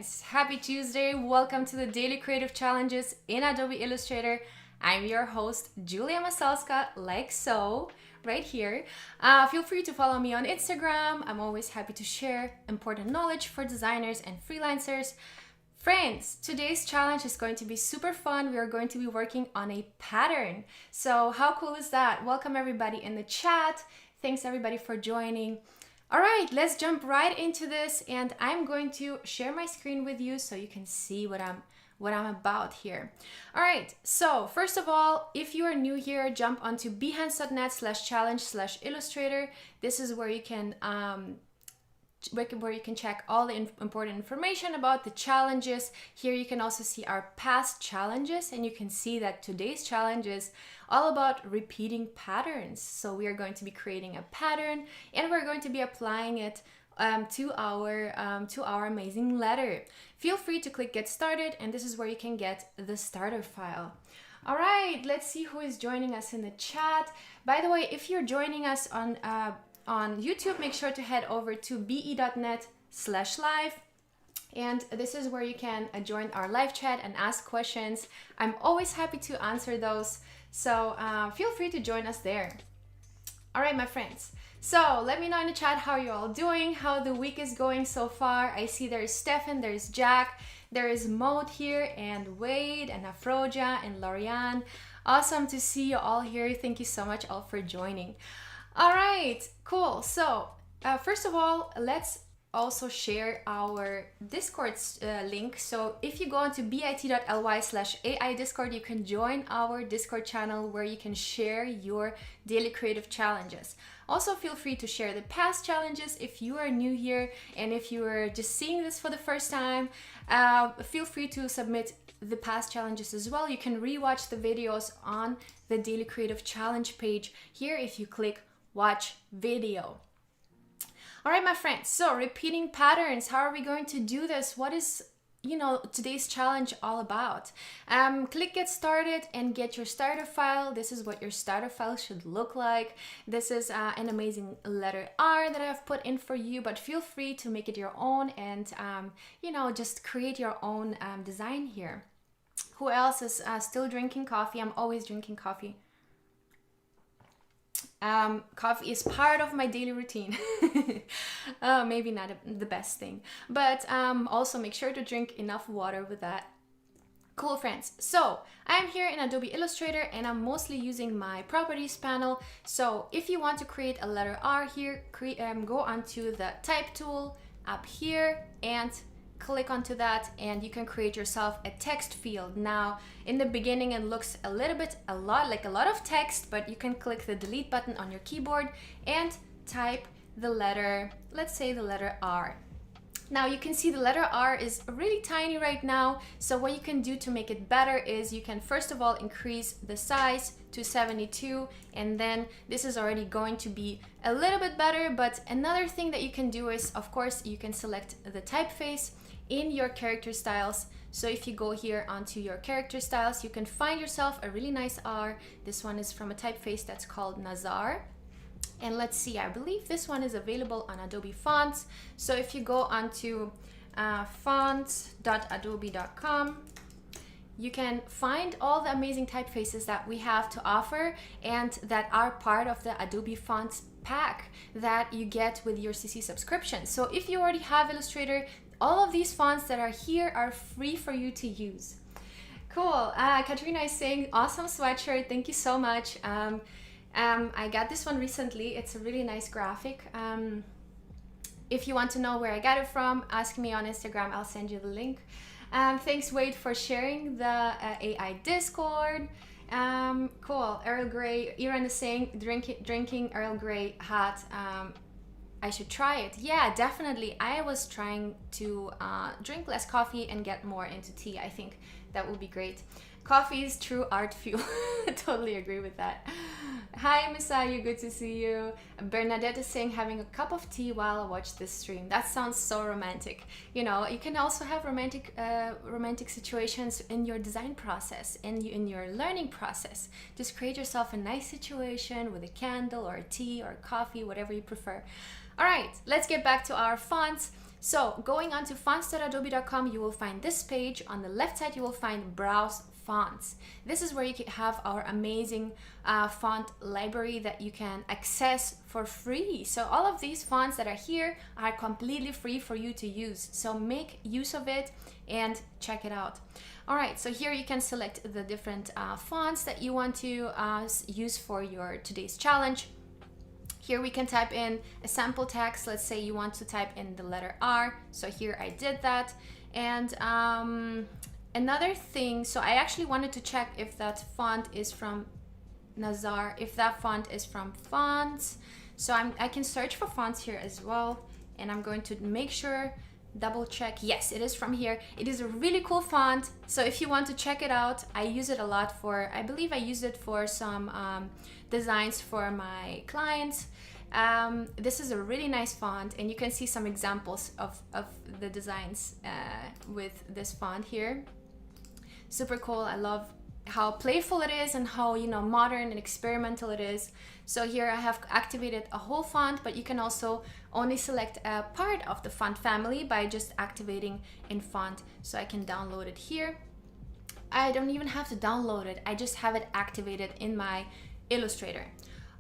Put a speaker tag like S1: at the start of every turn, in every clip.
S1: friends, happy Tuesday. Welcome to the Daily Creative Challenges in Adobe Illustrator. I'm your host, Julia Masalska, like so, right here. Feel free to follow me on Instagram. I'm always happy to share important knowledge for designers and freelancers. Friends, today's challenge is going to be super fun. We are going to be working on a pattern. So how cool is that? Welcome everybody in the chat. Thanks everybody for joining. All right, let's jump right into this, and I'm going to share my screen with you so you can see what I'm about here. All right, so first of all, if you are new here, jump onto behance.net/challenge/illustrator. This is where you can check all the important information about the challenges. Here you can also see our past challenges, and you can see that today's challenge is all about repeating patterns. So we are going to be creating a pattern, and we're going to be applying it to our amazing letter. Feel free to click get started, and this is where you can get the starter file. All right, let's see who is joining us in the chat. By the way, if you're joining us on YouTube, make sure to head over to be.net/live. And this is where you can join our live chat and ask questions. I'm always happy to answer those. So feel free to join us there. All right, my friends. So let me know in the chat how you're all doing, how the week is going so far. I see there's Stefan, there's Jack, there is Maud here, and Wade, and Afroja, and Lorianne. Awesome to see you all here. Thank you so much all for joining. All right, cool. So first of all, let's also share our Discord link. So if you go onto bit.ly/AI Discord, you can join our Discord channel where you can share your daily creative challenges. Also, feel free to share the past challenges if you are new here, and if you are just seeing this for the first time, feel free to submit the past challenges as well. You can rewatch the videos on the Daily Creative Challenge page here if you click watch video. All right, my friends, so repeating patterns, how are we going to do this? What is, today's challenge all about? Click get started and get your starter file. This is what your starter file should look like. This is an amazing letter R that I've put in for you, but feel free to make it your own and, just create your own design here. Who else is still drinking coffee? I'm always drinking coffee. Coffee is part of my daily routine. Maybe not the best thing, but also make sure to drink enough water with that. Cool, friends. So I'm here in Adobe Illustrator, and I'm mostly using my properties panel. So if you want to create a letter R here, go onto the type tool up here and click onto that, and you can create yourself a text field. Now in the beginning it looks a lot of text, but you can click the delete button on your keyboard and type the letter, let's say the letter R. Now you can see the letter R is really tiny right now, so what you can do to make it better is you can first of all increase the size to 72, and then this is already going to be a little bit better. But another thing that you can do is, of course, you can select the typeface in your character styles. So if you go here onto your character styles, you can find yourself a really nice R. This one is from a typeface that's called Nazar. And let's see, I believe this one is available on Adobe Fonts. So if you go onto fonts.adobe.com, you can find all the amazing typefaces that we have to offer and that are part of the Adobe Fonts pack that you get with your CC subscription. So if you already have Illustrator, all of these fonts that are here are free for you to use. Cool. Katrina is saying, awesome sweatshirt. Thank you so much. I got this one recently. It's a really nice graphic. If you want to know where I got it from, ask me on Instagram. I'll send you the link. Thanks, Wade, for sharing the AI Discord. Cool. Earl Grey. Iran is saying, drinking Earl Grey hot. I should try it. Yeah, definitely. I was trying to drink less coffee and get more into tea. I think that would be great. Coffee is true art fuel. Totally agree with that. Hi, Misayu, good to see you. Bernadette is saying having a cup of tea while I watch this stream. That sounds so romantic. You can also have romantic situations in your design process and in your learning process. Just create yourself a nice situation with a candle or a tea or coffee, whatever you prefer. All right, let's get back to our fonts. So going on to fonts.adobe.com, you will find this page. On the left side, you will find Browse Fonts. This is where you can have our amazing font library that you can access for free. So all of these fonts that are here are completely free for you to use. So make use of it and check it out. All right, so here you can select the different fonts that you want to use for your today's challenge. Here we can type in a sample text. Let's say you want to type in the letter R. So here I did that. And another thing, so I actually wanted to check if that font is from Nazar, if that font is from fonts. So I can search for fonts here as well. And I'm going to make sure, double check. Yes, it is from here. It is a really cool font. So if you want to check it out, I use it a lot for, I believe I used it for some designs for my clients. This is a really nice font, and you can see some examples of the designs with this font here. Super cool. I love how playful it is and how, you know, modern and experimental it is. So here I have activated a whole font, but you can also only select a part of the font family by just activating in font. So I can download it here. I don't even have to download it. I just have it activated in my Illustrator.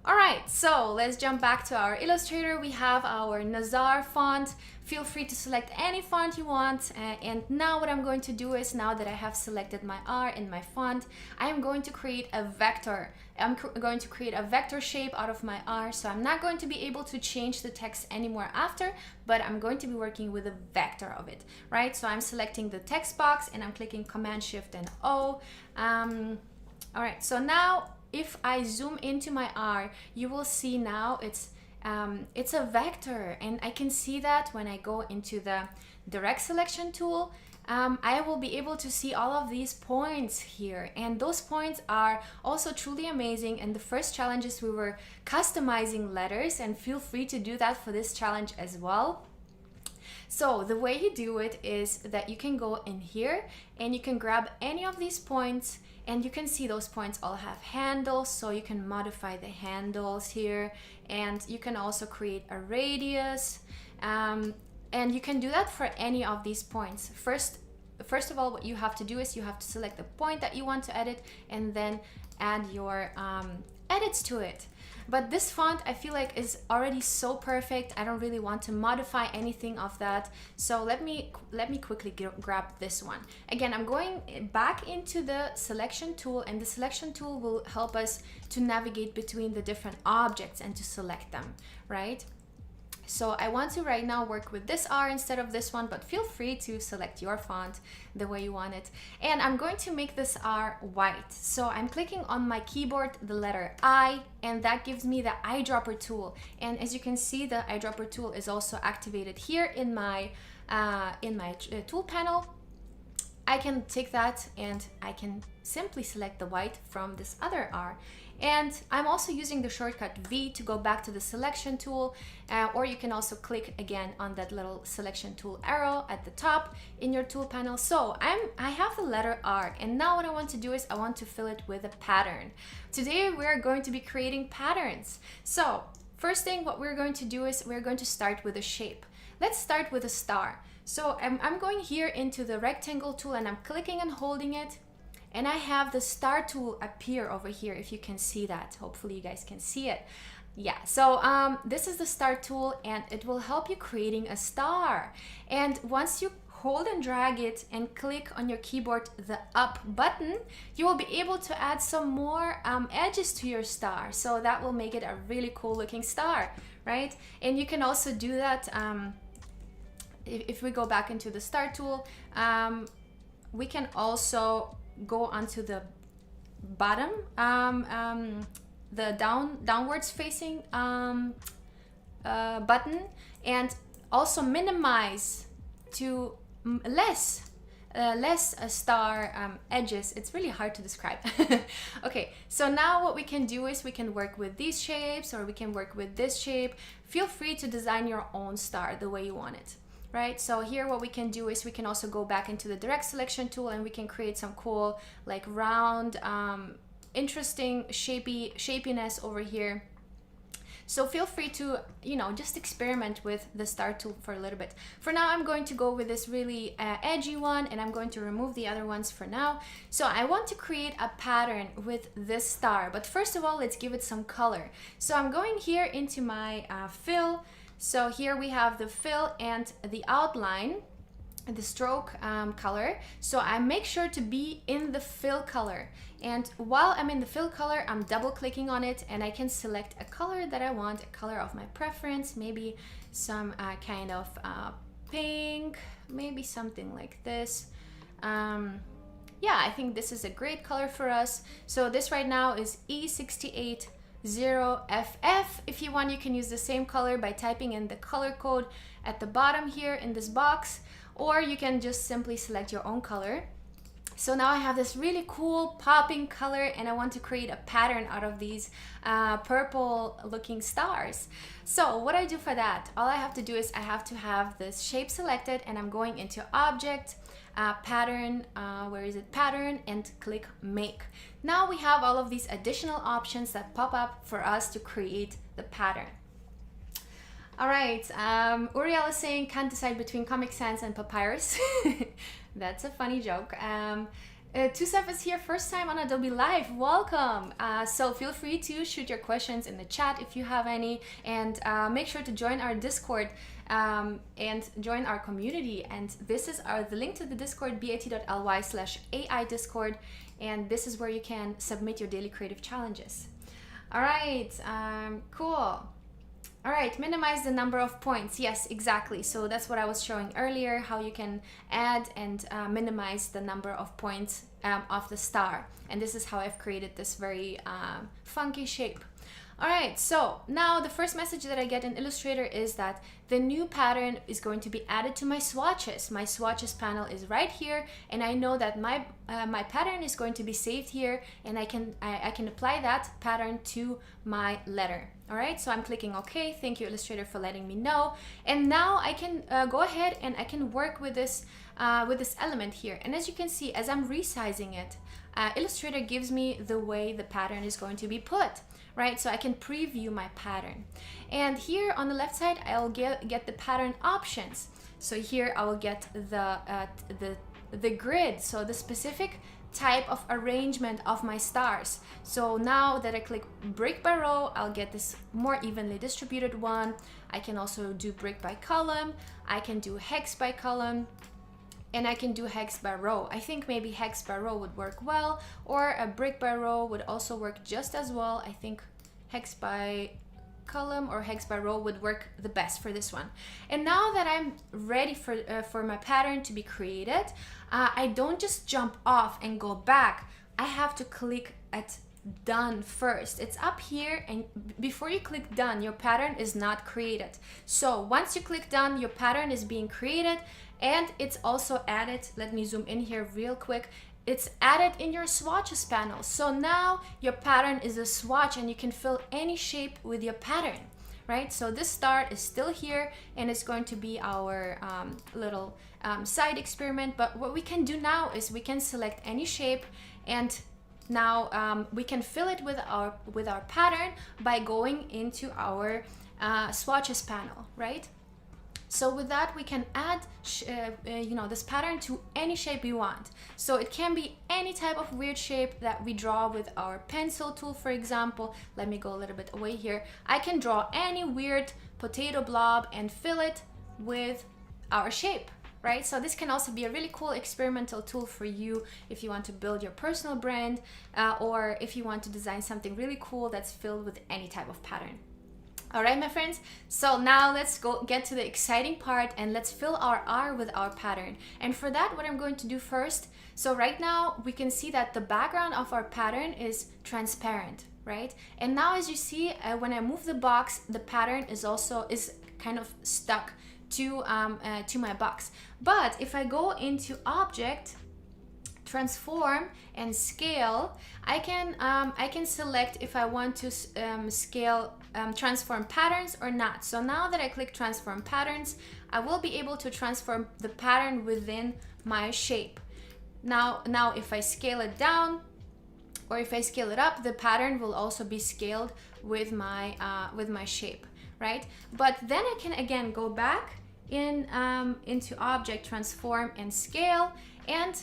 S1: All right, so let's jump back to our Illustrator. We have our Nazar font. Feel free to select any font you want. And now what I'm going to do is, now that I have selected my R in my font, I am going to create a vector. I'm going to create a vector shape out of my R. So I'm not going to be able to change the text anymore after, but I'm going to be working with a vector of it, right? So I'm selecting the text box and I'm clicking Command Shift and O. All right, so now if I zoom into my R, you will see now it's a vector, and I can see that when I go into the direct selection tool. I will be able to see all of these points here, and those points are also truly amazing. And the first challenges, we were customizing letters, and feel free to do that for this challenge as well. So the way you do it is that you can go in here and you can grab any of these points, and you can see those points all have handles, so you can modify the handles here, and you can also create a radius, and you can do that for any of these points. First of all, what you have to do is you have to select the point that you want to edit and then add your edits to it. But this font, I feel like, is already so perfect. I don't really want to modify anything of that. So let me quickly grab this one. Again, I'm going back into the selection tool, and the selection tool will help us to navigate between the different objects and to select them, right? So I want to right now work with this R instead of this one, but feel free to select your font the way you want it. And I'm going to make this R white. So I'm clicking on my keyboard the letter I, and that gives me the eyedropper tool. And as you can see, the eyedropper tool is also activated here in my tool panel. I can take that and I can simply select the white from this other R. And I'm also using the shortcut V to go back to the selection tool, or you can also click again on that little selection tool arrow at the top in your tool panel. So I have the letter R, and now what I want to do is I want to fill it with a pattern. Today we're going to be creating patterns. So first thing what we're going to do is we're going to start with a shape. Let's start with a star. So I'm going here into the rectangle tool, and I'm clicking and holding it. And I have the star tool appear over here, if you can see that. Hopefully you guys can see it. Yeah, so this is the star tool, and it will help you creating a star. And once you hold and drag it and click on your keyboard the up button, you will be able to add some more edges to your star. So that will make it a really cool looking star, right? And you can also do that if we go back into the star tool. We can also go onto the bottom, the downwards facing button, and also minimize to less star edges. It's really hard to describe. Okay, so now what we can do is we can work with these shapes, or we can work with this shape. Feel free to design your own star the way you want it. Right, so here what we can do is we can also go back into the direct selection tool, and we can create some cool, like, round, interesting shapiness over here. So feel free to, just experiment with the star tool for a little bit. For now, I'm going to go with this really edgy one, and I'm going to remove the other ones for now. So I want to create a pattern with this star, but first of all, let's give it some color. So I'm going here into my fill. So here we have the fill and the outline, the stroke color. So I make sure to be in the fill color, and while I'm in the fill color, I'm double clicking on it, and I can select a color that I want, a color of my preference, maybe some kind of pink, maybe something like this. Yeah, I think this is a great color for us. So this right now is E680FF. If you want, you can use the same color by typing in the color code at the bottom here in this box, or you can just simply select your own color. So now I have this really cool popping color, and I want to create a pattern out of these purple looking stars. So what I do for that, all I have to do is I have to have this shape selected, and I'm going into object, pattern, where is it, pattern, and click make. Now we have all of these additional options that pop up for us to create the pattern. All right, Uriel is saying can't decide between Comic Sans and Papyrus. That's a funny joke. Tusef is here, first time on Adobe Live. Welcome. So feel free to shoot your questions in the chat if you have any, and make sure to join our Discord and join our community. And this is the link to the Discord, bit.ly/AI Discord, and this is where you can submit your daily creative challenges. All right, cool. All right, minimize the number of points. Yes, exactly. So that's what I was showing earlier, how you can add and minimize the number of points of the star. And this is how I've created this very funky shape. All right, so now the first message that I get in Illustrator is that the new pattern is going to be added to my swatches. My swatches panel is right here, and I know that my pattern is going to be saved here, and I can apply that pattern to my letter. All right, so I'm clicking OK. Thank you, Illustrator, for letting me know. And now I can go ahead and I can work with this element here. And as you can see, as I'm resizing it, Illustrator gives me the way the pattern is going to be put, right? So I can preview my pattern. And here on the left side, I'll get the pattern options. So here I will get the grid, so the specific type of arrangement of my stars. So now that I click brick by row, I'll get this more evenly distributed one. I can also do brick by column. I can do hex by column. And I can do hex by row. I think maybe hex by row would work well, or a brick by row would also work just as well. I think hex by column or hex by row would work the best for this one. And now that I'm ready for my pattern to be created, I don't just jump off and go back. I have to click at done first. It's up here, and before you click done, your pattern is not created. So once you click done, your pattern is being created, and it's also added. Let me zoom in here real quick. It's added in your swatches panel. So now your pattern is a swatch, and you can fill any shape with your pattern, right? So this star is still here, and it's going to be our little side experiment. But what we can do now is we can select any shape, and now we can fill it with our pattern by going into our swatches panel, right? So with that, we can add this pattern to any shape we want. So it can be any type of weird shape that we draw with our pencil tool, for example. Let me go a little bit away here. I can draw any weird potato blob and fill it with our shape, right? So this can also be a really cool experimental tool for you if you want to build your personal brand, or if you want to design something really cool that's filled with any type of pattern. All right, my friends, so now let's go get to the exciting part, and let's fill our R with our pattern. And for that, what I'm going to do first, so right now we can see that the background of our pattern is transparent, right? And now as you see, when I move the box, the pattern is kind of stuck to my box. But if I go into object, transform, and scale, I can select if I want to scale transform patterns or not. So now that I click transform patterns, I will be able to transform the pattern within my shape. Now if I scale it down, or if I scale it up, the pattern will also be scaled with my shape, right? But then I can again go back into object, transform, and scale, and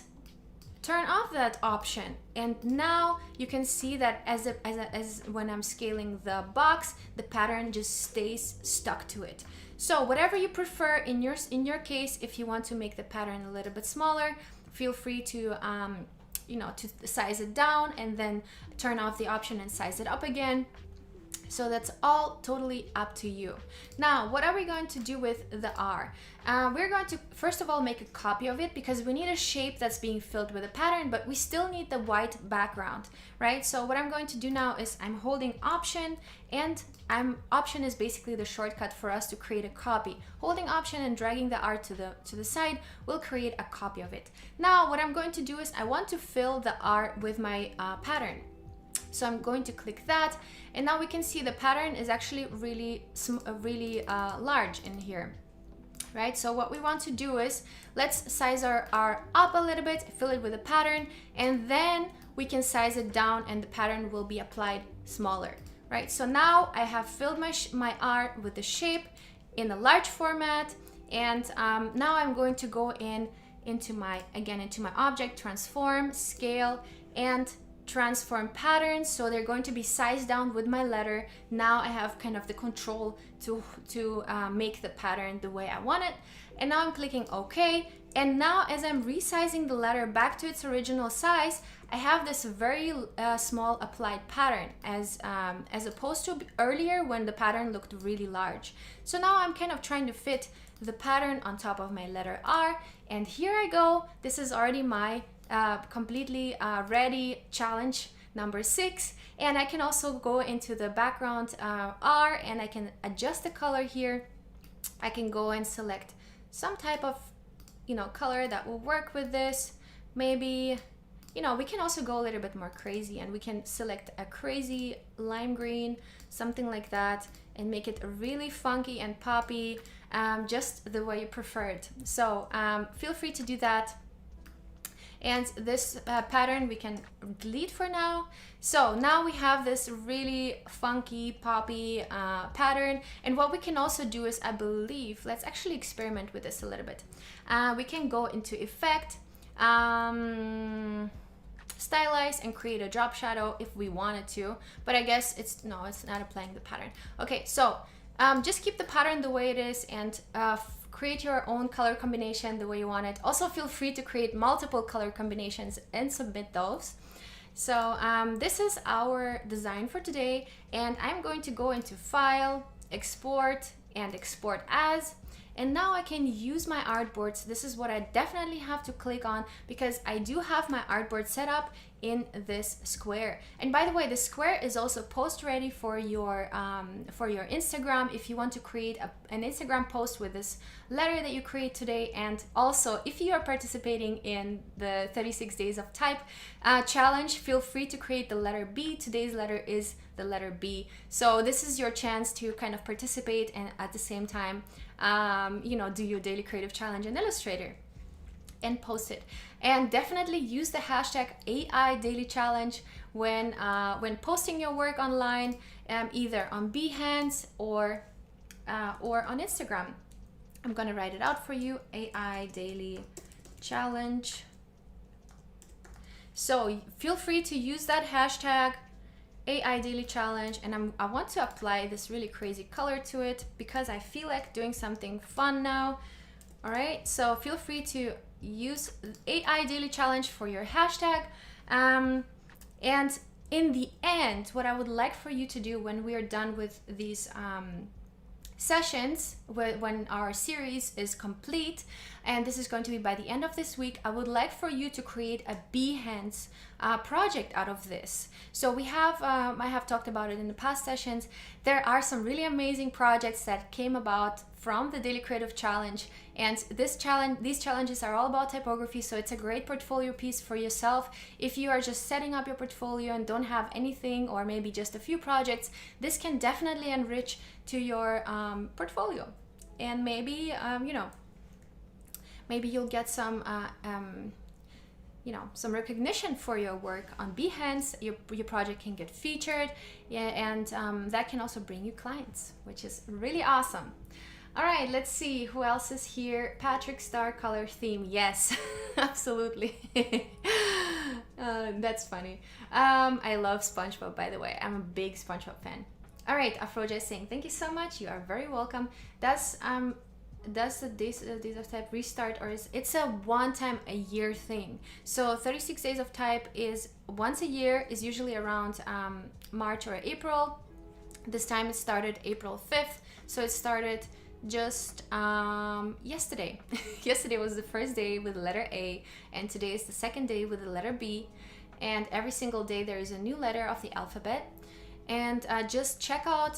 S1: turn off that option. And now you can see that as when I'm scaling the box, the pattern just stays stuck to it. So whatever you prefer in your case, if you want to make the pattern a little bit smaller, feel free to to size it down and then turn off the option and size it up again. So that's all totally up to you. Now, what are we going to do with the R? We're going to, first of all, make a copy of it because we need a shape that's being filled with a pattern, but we still need the white background, right? So what I'm going to do now is I'm holding Option, and Option is basically the shortcut for us to create a copy. Holding Option and dragging the R to the side will create a copy of it. Now, what I'm going to do is I want to fill the R with my pattern. So I'm going to click that, and now we can see the pattern is actually really large in here, right? So what we want to do is let's size our R up a little bit, fill it with a pattern, and then we can size it down and the pattern will be applied smaller, right? So now I have filled my R with the shape in a large format, and now I'm going to go into my object, transform, scale, and transform patterns. So they're going to be sized down with my letter. Now I have kind of the control to make the pattern the way I want it. And now I'm clicking OK. And now as I'm resizing the letter back to its original size, I have this very small applied pattern as opposed to earlier when the pattern looked really large. So now I'm kind of trying to fit the pattern on top of my letter R. And here I go. This is already my completely ready challenge number 6, and I can also go into the background R, and I can adjust the color here. I can go and select some type of color that will work with this. Maybe we can also go a little bit more crazy, and we can select a crazy lime green, something like that, and make it really funky and poppy, just the way you prefer it. So feel free to do that. And this pattern we can delete for now. So now we have this really funky, poppy pattern. And what we can also do is, I believe, let's actually experiment with this a little bit. We can go into Effect, Stylize, and create a drop shadow if we wanted to. But I guess it's not applying the pattern. Okay, so just keep the pattern the way it is, and create your own color combination the way you want it. Also feel free to create multiple color combinations and submit those. So this is our design for today, and I'm going to go into File, Export, and Export As. And now I can use my artboards. This is what I definitely have to click on because I do have my artboard set up in this square. And by the way, the square is also post ready for your Instagram if you want to create an Instagram post with this letter that you create today. And also, if you are participating in the 36 Days of Type challenge, feel free to create the letter B. Today's letter is the letter B. So this is your chance to kind of participate and at the same time do your daily creative challenge in Illustrator and post it. And definitely use the hashtag AI Daily Challenge when posting your work online, either on Behance or on Instagram. I'm gonna write it out for you, AI Daily Challenge. So feel free to use that hashtag AI Daily Challenge, and I want to apply this really crazy color to it because I feel like doing something fun now. All right, so feel free to use AI Daily Challenge for your hashtag. And in the end, what I would like for you to do when we are done with these sessions, when our series is complete, and this is going to be by the end of this week, I would like for you to create a Behance project out of this. So we have, I have talked about it in the past sessions. There are some really amazing projects that came about from the Daily Creative Challenge, and these challenges are all about typography, so it's a great portfolio piece for yourself. If you are just setting up your portfolio and don't have anything, or maybe just a few projects, this can definitely enrich to your portfolio. And maybe maybe you'll get some you know, some recognition for your work on Behance. Your project can get featured, yeah, and that can also bring you clients, which is really awesome. All right, let's see who else is here. Patrick Star color theme. Yes, absolutely. That's funny. I love SpongeBob, by the way. I'm a big SpongeBob fan. All right, Afroja is saying, thank you so much. You are very welcome. Does the days of type restart, or is it's a one time a year thing? So 36 days of type is once a year, is usually around March or April. This time it started April 5th, so it started just yesterday. Yesterday was the first day with the letter A, and today is the second day with the letter B, and every single day there is a new letter of the alphabet. And just check out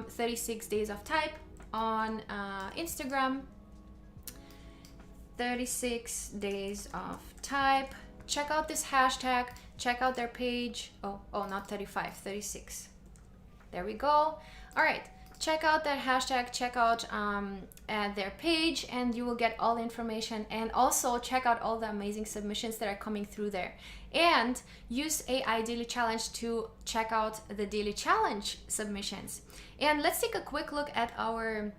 S1: 36 days of type on Instagram. 36 days of type. Check out this hashtag, check out their page. Oh, not 35, 36. There we go. All right, check out that hashtag, check out their page, and you will get all the information. And also check out all the amazing submissions that are coming through there. And use AI Daily Challenge to check out the Daily Challenge submissions. And let's take a quick look at our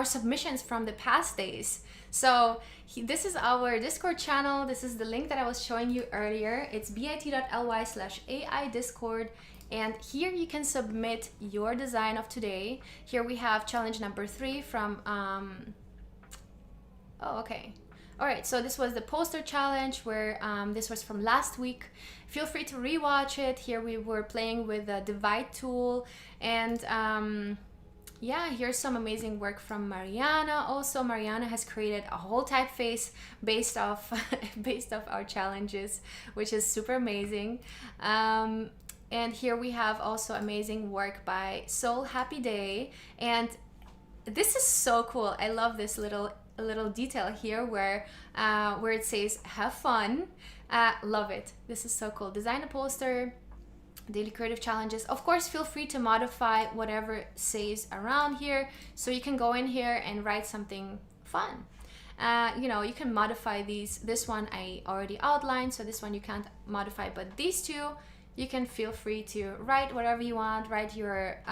S1: submissions from the past days. So this is our Discord channel. This is the link that I was showing you earlier. It's bit.ly/AI Discord. And here you can submit your design of today. Here we have challenge number 3 from, All right, so this was the poster challenge where this was from last week. Feel free to rewatch it. Here we were playing with the divide tool, and yeah, here's some amazing work from Mariana. Also, Mariana has created a whole typeface based off our challenges, which is super amazing. And here we have also amazing work by Soul Happy Day, and this is so cool. I love this little detail here where it says have fun. Love it. This is so cool. Design a poster, daily creative challenges. Of course, feel free to modify whatever says around here, so you can go in here and write something fun. You know, you can modify these. This one I already outlined, so this one you can't modify, but these two you can feel free to write whatever you want. Write your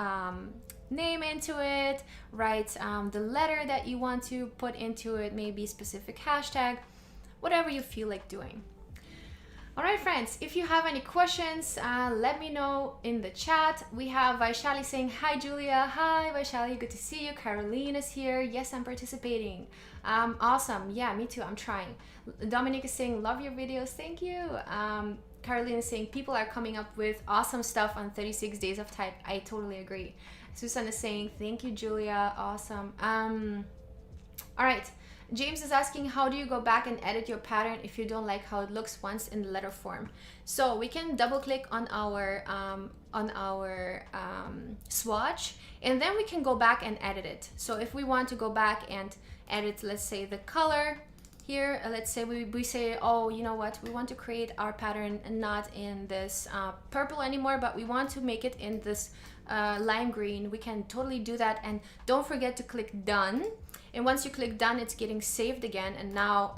S1: name into it, write the letter that you want to put into it, maybe specific hashtag, whatever you feel like doing. All right, friends, if you have any questions, let me know in the chat. We have Vaishali saying, hi, Julia. Hi, Vaishali, good to see you. Caroline is here. Yes, I'm participating. Awesome. Yeah, me too. I'm trying. Dominic is saying, love your videos. Thank you. Caroline is saying, people are coming up with awesome stuff on 36 days of type. I totally agree. Susan is saying, thank you, Julia. Awesome. All right. James is asking, how do you go back and edit your pattern if you don't like how it looks once in the letter form? So we can double click on our swatch, and then we can go back and edit it. So if we want to go back and edit, let's say the color here, let's say we say, oh, you know what, we want to create our pattern not in this purple anymore, but we want to make it in this lime green. We can totally do that, and don't forget to click done. And once you click done, it's getting saved again, and now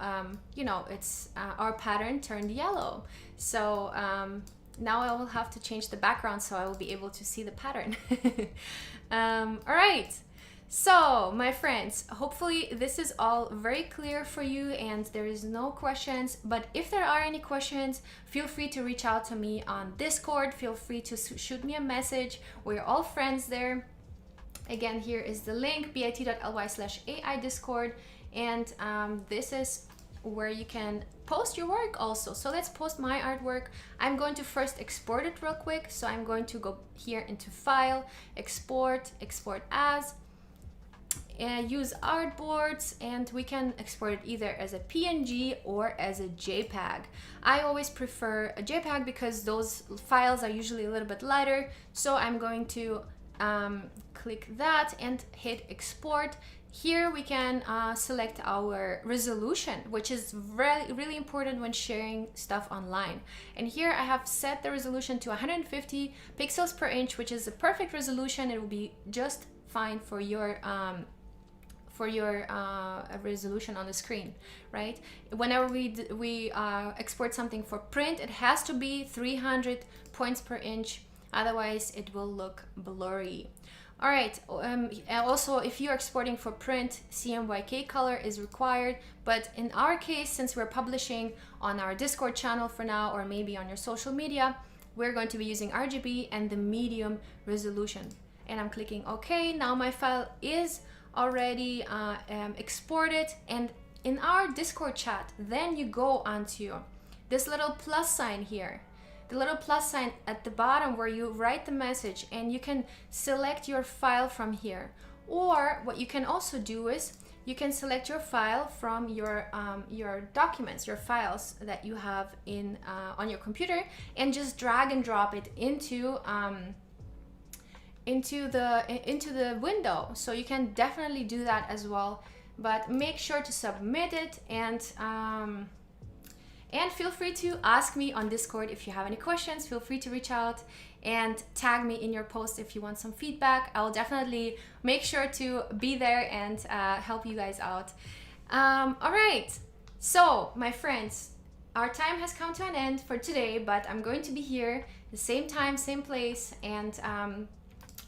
S1: you know, it's our pattern turned yellow. So now I will have to change the background so I will be able to see the pattern. All right. So, my friends, hopefully this is all very clear for you and there is no questions. But if there are any questions, feel free to reach out to me on Discord. Feel free to shoot me a message. We're all friends there. Again, here is the link, bit.ly/AI Discord. And this is where you can post your work also. So let's post my artwork. I'm going to first export it real quick. So I'm going to go here into File, Export, Export As. Use artboards, and we can export it either as a PNG or as a JPEG. I always prefer a JPEG because those files are usually a little bit lighter. So I'm going to click that and hit export. Here we can select our resolution, which is really important when sharing stuff online. And here I have set the resolution to 150 pixels per inch, which is a perfect resolution. It will be just fine for your for your resolution on the screen, right? Whenever we export something for print, it has to be 300 points per inch, otherwise it will look blurry. All right, also if you're exporting for print, CMYK color is required, but in our case, since we're publishing on our Discord channel for now, or maybe on your social media, we're going to be using RGB and the medium resolution. And I'm clicking OK. Now my file is already exported, and in our Discord chat, then you go onto this little plus sign here, the little plus sign at the bottom where you write the message, and you can select your file from here. Or what you can also do is you can select your file from your documents, your files that you have in on your computer, and just drag and drop it into the window. So you can definitely do that as well, but make sure to submit it, and feel free to ask me on Discord if you have any questions. Feel free to reach out and tag me in your post if you want some feedback. I will definitely make sure to be there and help you guys out. All right, so my friends, our time has come to an end for today, but I'm going to be here the same time, same place, and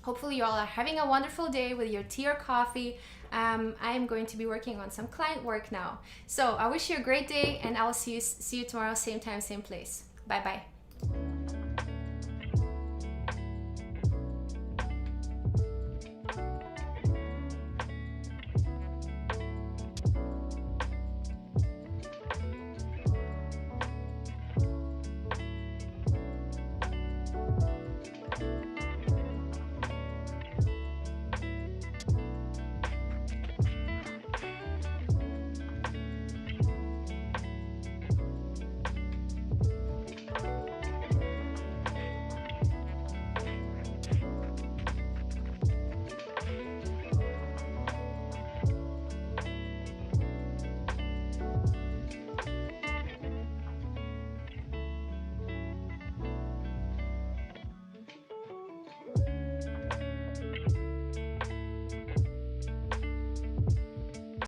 S1: hopefully you all are having a wonderful day with your tea or coffee. I'm going to be working on some client work now. So I wish you a great day, and I will see you tomorrow, same time, same place. Bye bye.